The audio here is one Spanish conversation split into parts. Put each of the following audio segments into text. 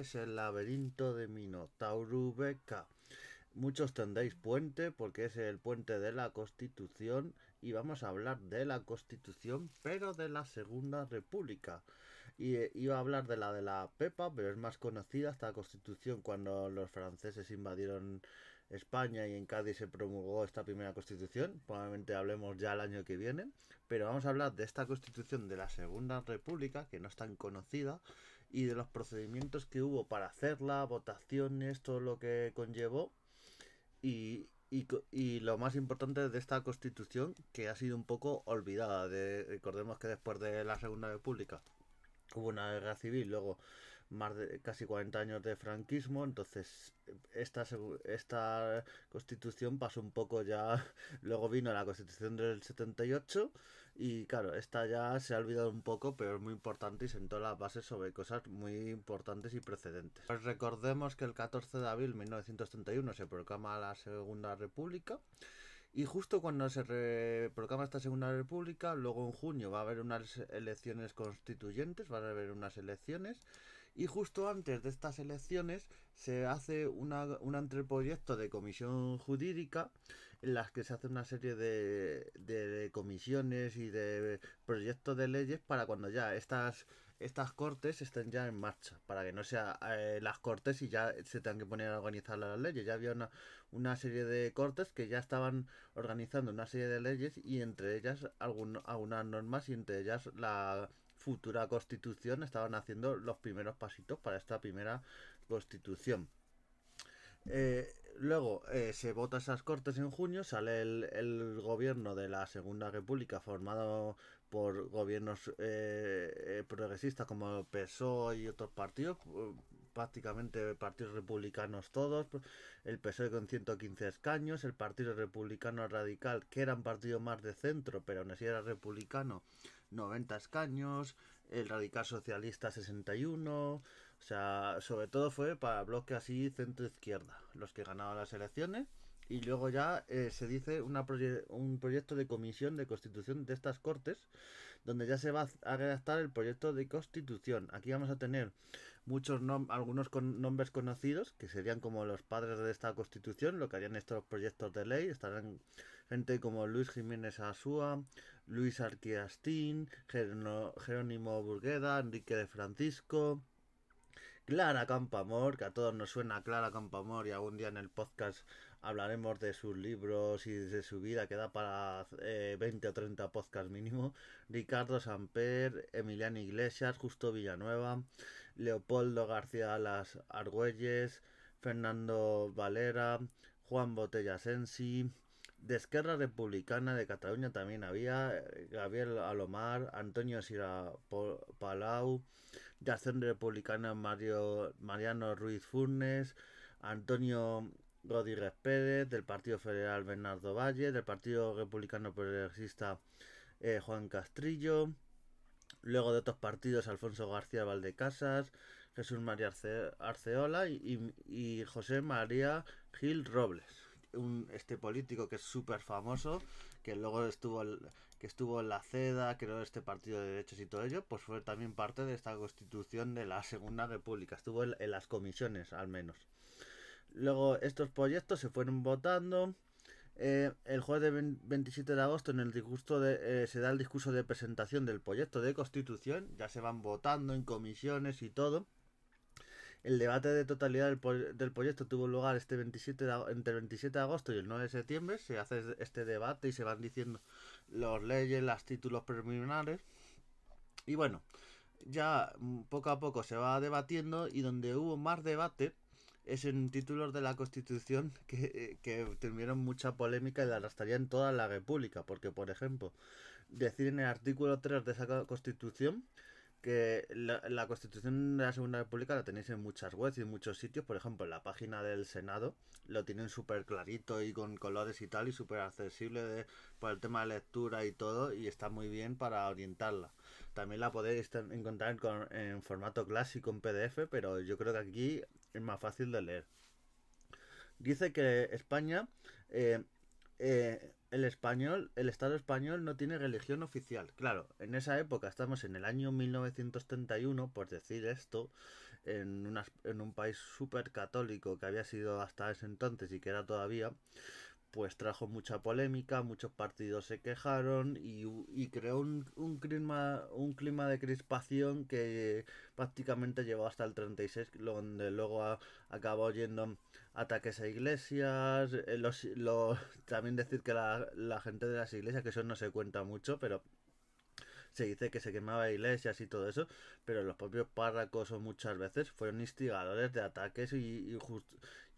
es el laberinto de Minotauro Beca. Muchos tendréis puente porque es el puente de la Constitución y vamos a hablar de la Constitución, pero de la Segunda República. Y iba a hablar de la Pepa, pero es más conocida esta Constitución cuando los franceses invadieron España y en Cádiz se promulgó esta primera Constitución. Probablemente hablemos ya el año que viene, pero vamos a hablar de esta Constitución de la Segunda República, que no es tan conocida, y de los procedimientos que hubo para hacerla, votaciones, todo lo que conllevó y lo más importante de esta constitución que ha sido un poco olvidada. Recordemos que después de la Segunda República hubo una guerra civil, luego más de casi 40 años de franquismo, entonces esta constitución pasó un poco ya, luego vino la constitución del 78 y claro, esta ya se ha olvidado un poco, pero es muy importante y sentó las bases sobre cosas muy importantes y precedentes. Pues recordemos que el 14 de abril de 1931 se proclama la Segunda República. Y justo cuando se proclama esta Segunda República, luego en junio va a haber unas elecciones constituyentes, van a haber unas elecciones, y justo antes de estas elecciones se hace un anteproyecto de comisión jurídica en las que se hace una serie de comisiones y de proyectos de leyes para cuando ya estas cortes estén ya en marcha, para que no sea las cortes y ya se tengan que poner a organizar las leyes. Ya había una serie de cortes que ya estaban organizando una serie de leyes y entre ellas algunas normas y entre ellas la futura constitución estaban haciendo los primeros pasitos para esta primera constitución. Luego se vota esas cortes en junio, sale el gobierno de la Segunda República formado por gobiernos progresistas como el PSOE y otros partidos, prácticamente partidos republicanos todos, el PSOE con 115 escaños, el Partido Republicano Radical, que era un partido más de centro, pero aún así era republicano, 90 escaños, el Radical Socialista 61, o sea, sobre todo fue para bloque así centro-izquierda, los que ganaban las elecciones. Y luego ya se dice un proyecto de comisión de constitución de estas cortes, donde ya se va a redactar el proyecto de constitución. Aquí vamos a tener algunos nombres conocidos, que serían como los padres de esta constitución, lo que harían estos proyectos de ley. Estarán gente como Luis Jiménez Asúa, Luis Arquiastín, Jerónimo Burgueda, Enrique de Francisco, Clara Campoamor, que a todos nos suena Clara Campoamor y algún día en el podcast hablaremos de sus libros y de su vida, que da para 20 o 30 podcasts mínimo. Ricardo Samper, Emiliano Iglesias, Justo Villanueva, Leopoldo García Las Argüelles, Fernando Valera, Juan Botella Sensi. De Esquerra Republicana de Cataluña también había Gabriel Alomar, Antonio Sira Palau, de Acción Republicana Mariano Ruiz Furnes, Antonio Rodríguez Pérez, del Partido Federal Bernardo Valle, del Partido Republicano Progresista Juan Castrillo, luego de otros partidos Alfonso García Valdecasas, Jesús María Arceola y José María Gil Robles. Este político que es súper famoso, que luego estuvo en la CEDA, creó este partido de derechos y todo ello, pues fue también parte de esta constitución de la Segunda República, estuvo en las comisiones al menos. Luego estos proyectos se fueron votando. El jueves de 27 de agosto en el se da el discurso de presentación del proyecto de constitución, ya se van votando en comisiones y todo. El debate de totalidad del proyecto tuvo lugar entre el 27 de agosto y el 9 de septiembre. Se hace este debate y se van diciendo las leyes, los títulos preliminares. Y bueno, ya poco a poco se va debatiendo y donde hubo más debate es en títulos de la Constitución que tuvieron mucha polémica y la arrastrarían toda la República. Porque, por ejemplo, decir en el artículo 3 de esa Constitución que la Constitución de la Segunda República la tenéis en muchas webs y en muchos sitios. Por ejemplo, en la página del Senado lo tienen súper clarito y con colores y tal, y súper accesible por el tema de lectura y todo, y está muy bien para orientarla. También la podéis encontrar en formato clásico en PDF, pero yo creo que aquí es más fácil de leer. Dice que España el Estado español no tiene religión oficial. Claro, en esa época, estamos en el año 1931, por decir esto, en un país súper católico que había sido hasta ese entonces y que era todavía, pues trajo mucha polémica, muchos partidos se quejaron y creó un clima de crispación que prácticamente llegó hasta el 36, donde luego acabó yendo ataques a iglesias, también decir que la gente de las iglesias, que eso no se cuenta mucho, pero se dice que se quemaba iglesias y todo eso, pero los propios párrocos o muchas veces fueron instigadores de ataques y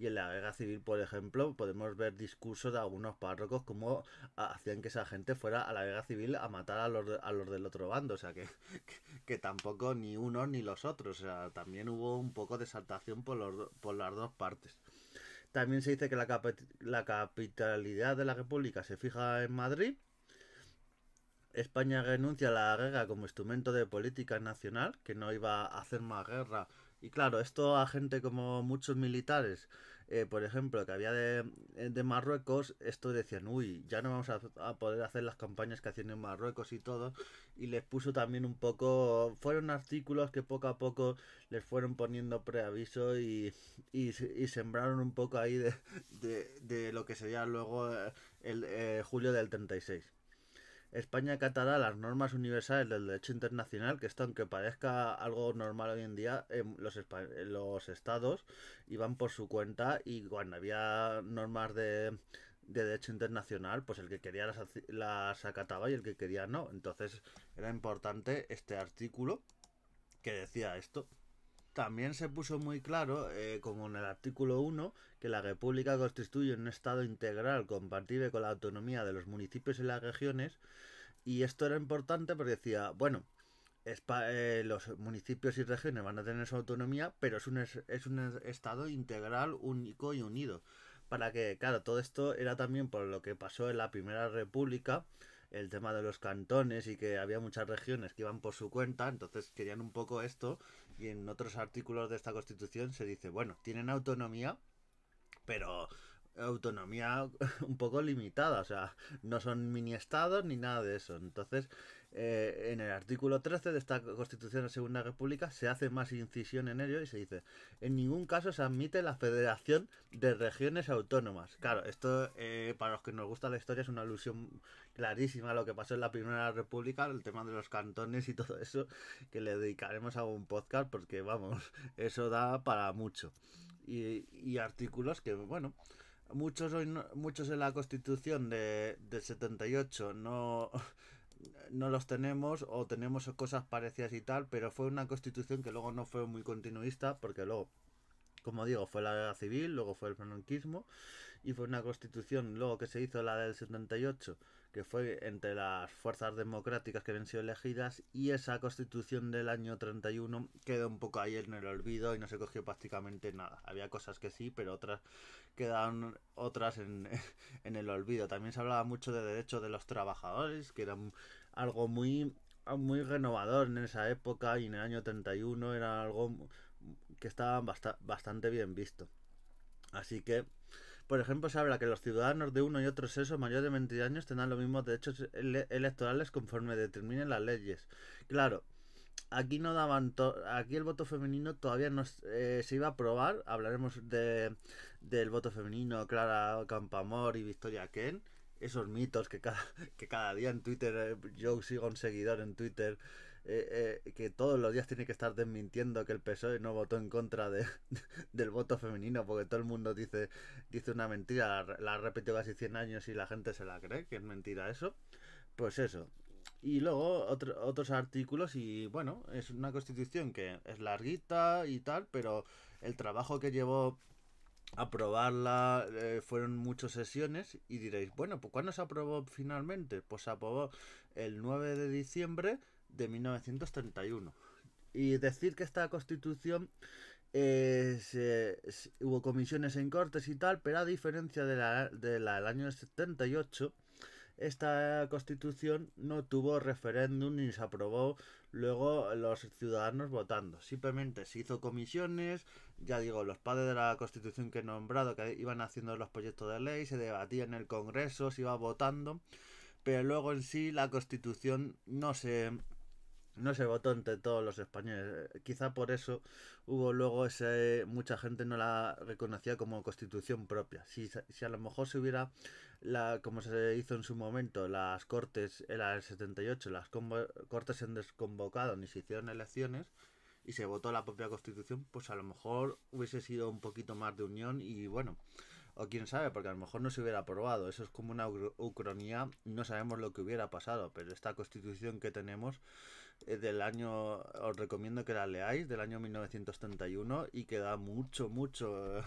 en la guerra civil, por ejemplo, podemos ver discursos de algunos párrocos como hacían que esa gente fuera a la guerra civil a matar a los del otro bando, o sea que tampoco ni unos ni los otros, o sea, también hubo un poco de exaltación por las dos partes. También se dice que la capitalidad de la República se fija en Madrid. España renuncia a la guerra como instrumento de política nacional, que no iba a hacer más guerra. Y claro, esto a gente como muchos militares, por ejemplo, que había de Marruecos, esto decían, uy, ya no vamos a poder hacer las campañas que hacían en Marruecos y todo. Y les puso también un poco, fueron artículos que poco a poco les fueron poniendo preaviso y sembraron un poco ahí de lo que sería luego el julio del 36. España acatará las normas universales del derecho internacional, que esto, aunque parezca algo normal hoy en día, los estados iban por su cuenta y cuando había normas de derecho internacional, pues el que quería las acataba y el que quería no. Entonces era importante este artículo que decía esto. También se puso muy claro, como en el artículo 1, que la República constituye un Estado integral compatible con la autonomía de los municipios y las regiones. Y esto era importante porque decía, bueno, los municipios y regiones van a tener su autonomía, pero es un Estado integral, único y unido. Para que, claro, todo esto era también por lo que pasó en la Primera República, el tema de los cantones y que había muchas regiones que iban por su cuenta, entonces querían un poco esto, y en otros artículos de esta Constitución se dice, bueno, tienen autonomía, pero autonomía un poco limitada, o sea, no son mini estados ni nada de eso. Entonces, en el artículo 13 de esta Constitución de la Segunda República se hace más incisión en ello y se dice, en ningún caso se admite la federación de regiones autónomas. Claro, esto para los que nos gusta la historia es una alusión clarísima a lo que pasó en la Primera República, el tema de los cantones y todo eso, que le dedicaremos a un podcast porque, vamos, eso da para mucho. Y artículos que, bueno, muchos en la Constitución del 78 no los tenemos o tenemos cosas parecidas y tal, pero fue una Constitución que luego no fue muy continuista porque luego, como digo, fue la guerra civil, luego fue el franquismo y fue una constitución luego que se hizo la del 78 que fue entre las fuerzas democráticas que habían sido elegidas y esa constitución del año 31 quedó un poco ahí en el olvido y no se cogió prácticamente nada. Había cosas que sí, pero otras quedaron otras en el olvido. También se hablaba mucho de derechos de los trabajadores, que era algo muy renovador en esa época y en el año 31 era algo que estaba bastante bien visto. Así que, por ejemplo, se habla que los ciudadanos de uno y otro sexo mayores de 20 años tendrán los mismos derechos electorales conforme determinen las leyes. Claro, aquí no daban aquí el voto femenino todavía no se iba a aprobar. Hablaremos del voto femenino, Clara Campoamor y Victoria Kent. Esos mitos que cada día en Twitter, yo sigo un seguidor en Twitter que todos los días tiene que estar desmintiendo que el PSOE no votó en contra del voto femenino porque todo el mundo dice una mentira, la ha repetido casi 100 años y la gente se la cree, que es mentira eso. Pues eso. Y luego otros artículos y bueno, es una constitución que es larguita y tal, pero el trabajo que llevó aprobarla fueron muchas sesiones y diréis, bueno, pues ¿cuándo se aprobó finalmente? Pues se aprobó el 9 de diciembre de 1931. Y decir que esta constitución hubo comisiones en cortes y tal, pero a diferencia de la del año 78, esta constitución no tuvo referéndum ni se aprobó luego los ciudadanos votando. Simplemente se hizo comisiones, ya digo, los padres de la constitución que he nombrado, que iban haciendo los proyectos de ley, se debatía en el Congreso, se iba votando, pero luego en sí la constitución no se votó entre todos los españoles. Quizá por eso hubo luego mucha gente no la reconocía como constitución propia. Si a lo mejor se hubiera, como se hizo en su momento, las cortes, era el 78, las cortes se desconvocaron y se hicieron elecciones y se votó la propia constitución, pues a lo mejor hubiese sido un poquito más de unión y bueno, o quién sabe, porque a lo mejor no se hubiera aprobado. Eso es como una ucronía. No sabemos lo que hubiera pasado, pero esta constitución que tenemos del año, os recomiendo que la leáis, del año 1931 y que da mucho, mucho,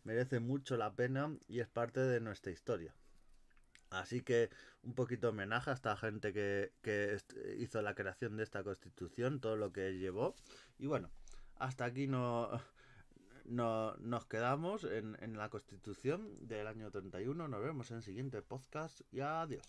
merece mucho la pena y es parte de nuestra historia. Así que un poquito homenaje a esta gente que hizo la creación de esta constitución, todo lo que llevó. Y bueno, hasta aquí nos quedamos en la constitución del año 31. Nos vemos en el siguiente podcast y adiós.